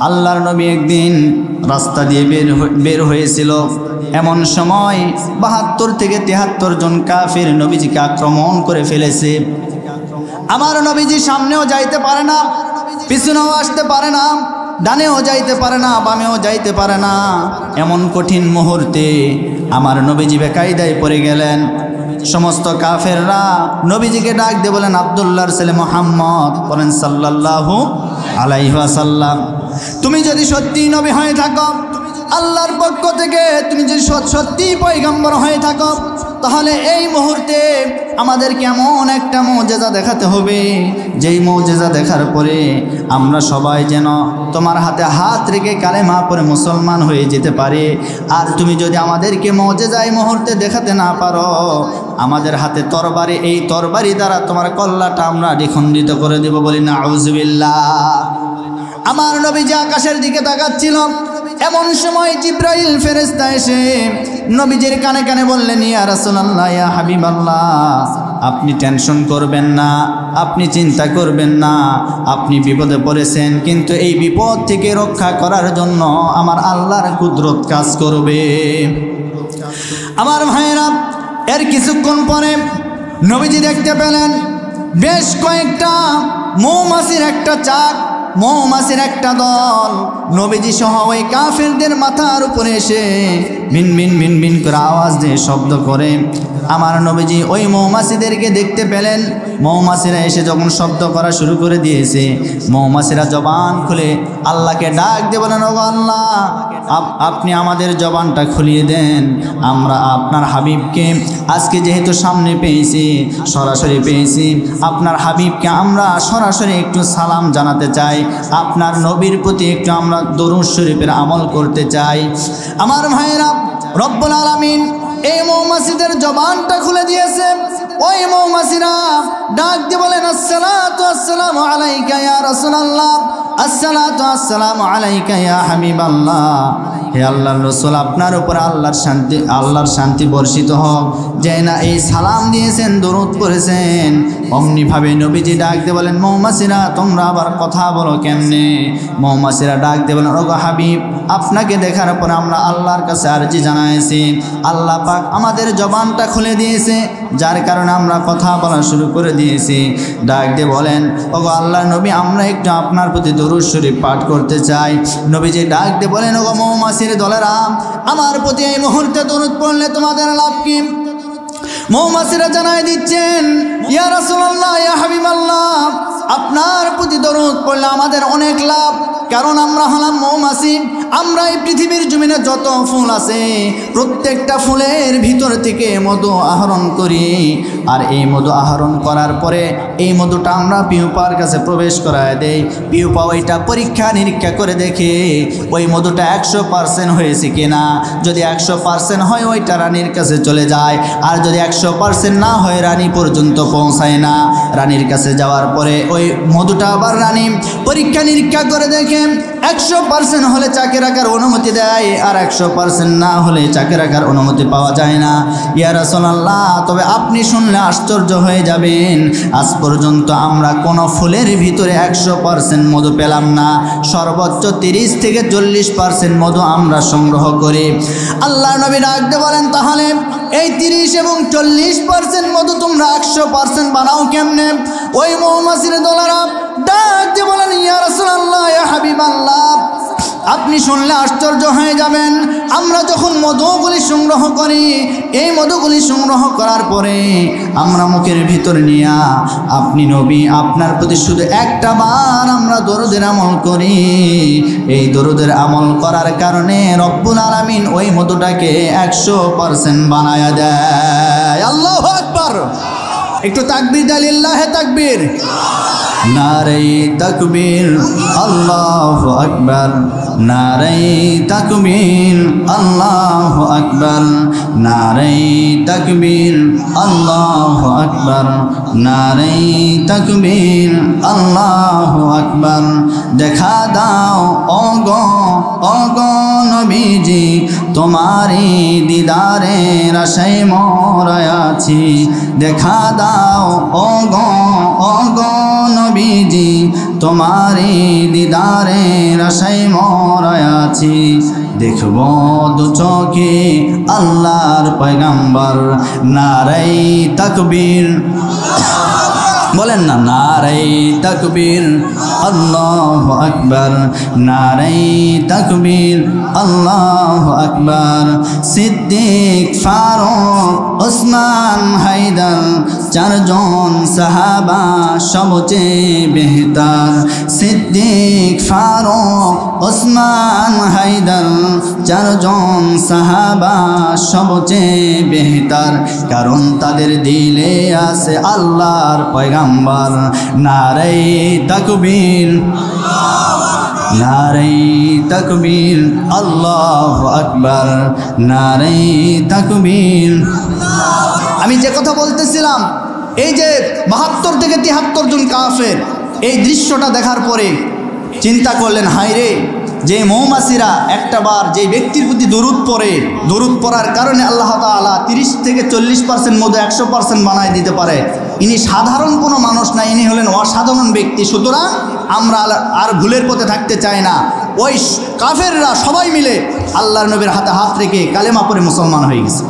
আল্লাহর নবী একদিন রাস্তা দিয়ে বের হয়েছিল। এমন সময় ৭২ থেকে ৭৩ জন কাফির নবীজিকে আক্রমণ করে ফেলেছে। আমার নবীজি সামনেও যাইতে পারে না, পিছনেও আসতে পারে না, ডানেও যাইতে পারে না, বামেও যাইতে পারে না। এমন কঠিন মুহূর্তে আমার নবীজি বেকায়দায় পড়ে গেলেন। সমস্ত কাফেররা নবীজিকে ডাক দিয়ে বলেন, আব্দুল্লাহর ছেলে মুহাম্মদ, বলেন সাল্লাল্লাহু আলাইহি ওয়াসাল্লাম, তুমি যদি সত্যি নবী হয়ে থাকো আল্লাহর পক্ষ থেকে, তুমি যদি সত্যি পয়গম্বর হয়ে থাকো, তাহলে এই মুহূর্তে আমাদেরকে এমন একটা মুজিজা দেখাতে হবে, যেই মুজিজা দেখার পরে আমরা সবাই যেন তোমার হাতে হাত রেখে কালেমা পড়ে মুসলমান হয়ে যেতে পারে। আর তুমি যদি আমাদেরকে মুজিজা এই মুহূর্তে দেখাতে না পারো, আমাদের হাতে তরবারি, এই তরবারি দ্বারা তোমার কল্লাটা আমরা দ্বিখণ্ডিত করে দেব। বলি নাউযুবিল্লাহ। আমার নবীজি আকাশের দিকে তাকাচ্ছিল। এমন সময় জিব্রাইল ফেরেশতা এসে নবীজির কানে কানে বললেন, ইয়া রাসূলুল্লাহ, ইয়া হাবিবাল্লাহ, আপনি টেনশন করবেন না, আপনি চিন্তা করবেন না, আপনি বিপদে পড়েছেন, কিন্তু এই বিপদ থেকে রক্ষা করার জন্য আমার আল্লাহর কুদরত কাজ করবে। আমার ভাইয়েরা, এর কিছুক্ষণ পরে নবীজি দেখতে পেলেন বেশ কয়েকটা মৌমাছির একটা চাক, মৌমাছির একটা দল নবীজি সহ ওই কাফেরদের মাথার উপরে এসে ভিন ভিন ভিন ভিন করে আওয়াজ দিয়ে শব্দ করে। আমার নবীজি ওই মৌমাছিদেরকে দেখতে পেলেন। মৌমাছিরা এসে যখন শব্দ করা শুরু করে দিয়েছে, মৌমাছিরা জবান খুলে আল্লাহকে ডাক দিয়ে বলেন, ওগো আল্লাহ, আপনি আমাদের জবানটা খুলিয়ে দেন। আমরা আপনার হাবিবকে আজকে যেহেতু সামনে পেয়েছি, সরাসরি পেয়েছি, আপনার হাবিবকে আমরা সরাসরি একটু সালাম জানাতে চাই, আপনার নবীর প্রতি একটু আমরা দরুদ শরীফের আমল করতে চাই। আমার ভাইয়েরা, রব্বুল আলামিন এই মৌমাছিদের জবানটা খুলে দিয়েছে। ওই মৌমাছিরা ডাক দিয়ে বলেন, আসসালাতু আসসালামু আলাইকা ইয়া রাসূলুল্লাহ, আসসালাতু আসসালামু আলাইকা ইয়া হাবিবাল্লাহ। হে আল্লাহর রাসূল, আপনার উপর আল্লাহর শান্তি বর্ষিত হোক। যে না এই সালাম দিয়েছেন, দরুদ পড়েছেন, অমনিভাবে নবীজি ডাক দিয়ে বলেন, মৌমাছিরা তোমরা আবার কথা বলো কেমনে? মৌমাছিরা ডাক দিয়ে বলেন, ওগো হাবিব, আপনাকে দেখার পর আমরা আল্লাহর কাছে আরজি জানাইছি, আল্লাহ পাক আমাদের জবানটা খুলে দিয়েছে, যার কারণে আমরা কথা বলা শুরু করে দিয়েছি। ডাক দিয়ে বলেন, ওগো আল্লাহর নবী, আমরা একটু আপনার প্রতি দরুদ শরীফ পাঠ করতে চাই। নবীজি ডাক দিয়ে বলেন, ওগো মৌমাছির দলেরা, আমার প্রতি এই মুহূর্তে দরুদ পড়লে তোমাদের লাভ কি? মৌমাছিরা জানাই দিচ্ছেন, ইয়া রাসূলুল্লাহ, ইয়া হাবিবাল্লাহ, আপনার প্রতি দরুদ পড়লে আমাদের অনেক লাভ। কারণ আমরা হলাম মৌমাছি, আমরা এই পৃথিবীর জমিনে যত ফুল আছে প্রত্যেকটা ফুলের ভিতর থেকে মধু আহরণ করি। আর এই মধু আহরণ করার পরে এই মধুটা আমরা পিউপার কাছে প্রবেশ করায় দেই। পিউপা ওইটা পরীক্ষা নিরীক্ষা করে দেখে ওই মধুটা 100% হয়েছে কিনা। যদি 100% হয় ওইটা রানীর কাছে চলে যায়, আর যদি 100% না হয় রানী পর্যন্ত পৌঁছায় না। রানীর কাছে যাওয়ার পরে ওই মধুটা আবার রানী পরীক্ষা নিরীক্ষা করে দেখে 100% হলে চাকে রাখার অনুমতি দেয়, আর 100% না হলে চাকে রাখার অনুমতি পাওয়া যায় না। ইয়া রাসূলুল্লাহ, তবে আপনি শুনলে আশ্চর্য হয়ে যাবেন, আজ পর্যন্ত আমরা কোনো ফুলের ভিতরে 100% মধু পেলাম না। সর্বোচ্চ 30 থেকে 40% মধু আমরা সংগ্রহ করি। আল্লাহর নবী ডাক দিয়ে বলেন, তাহলে এই 30 এবং 40% মধু তোমরা 100% বানাও কেমনে? ওই মৌমাছির দলেরা ডাক দিয়ে বলেন, ইয়া রাসূলুল্লাহ, ইয়া হাবিবাল্লাহ, আপনি শুনলে আশ্চর্য হয়ে যাবেন। আমরা যখন মধুগুলি সংগ্রহ করি, এই মধুগুলি সংগ্রহ করার পরে আমরা মুখের ভিতর নিয়ে আপনি নবী, আপনার প্রতি শুধু একটা বার আমরা দরুদের আমল করি। এই দরুদের আমল করার কারণে রব্বুল আলামিন ওই মধুটাকে 100% বানায়া দেয়। আল্লাহু আকবার। একটু তাকবীর দেন, লিল্লাহি তাকবীর। নারে তাকবীর, আল্লাহু আকবার। নারে তাকবীর, আল্লাহু আকবার। নারে তাকবীর, আল্লাহু আকবার। নারে তাকবীর, আল্লাহু আকবার। দেখা দাও ওগো নবীজি, তোমারি দিদারের আশায় মোরা আছি। দেখা দাও ওগো নবীজি তোমারি দিদারের আশায় মরা আছি দেখব দু চোখে আল্লাহর পয়গম্বর নারাই তাকবীর বলেন না নারাই তাকবীর আল্লাহু আকবার নারাই তাকবীর আল্লাহু আকবার সিদ্দিক ফারুক ওসমান হায়দার চারজন সাহাবা সবচেয়ে বেহতর সিদ্দিক ফারুক ওসমান হায়দার চারজন সাহাবা সবচেয়ে বেহতর কারণ তাদের দিলে আছে আল্লাহর পয়গম্বর নারে তাকবীর নারে তাকবীর আল্লাহু আকবার নারে তাকবীর। আমি যে কথা বলতেছিলাম এই যে 72 থেকে 73 জন কাফের এই দৃশ্যটা দেখার পরে চিন্তা করলেন হায় রে যে মৌমাছিরা একটা বার যে ব্যক্তির প্রতি দরুদ পড়ার কারণে আল্লাহ তাআলা 30 থেকে 40% মধ্যে 100% বানায় দিতে পারে ইনি সাধারণ কোনো মানুষ না ইনি হলেন অসাধারণ ব্যক্তি সুতরাং আমরা আর ভুলের পথে থাকতে চাই না ওই কাফেররা সবাই মিলে আল্লাহর নবীর হাতে হাত রেখে কালেমা পড়ে মুসলমান হয়ে গেছে।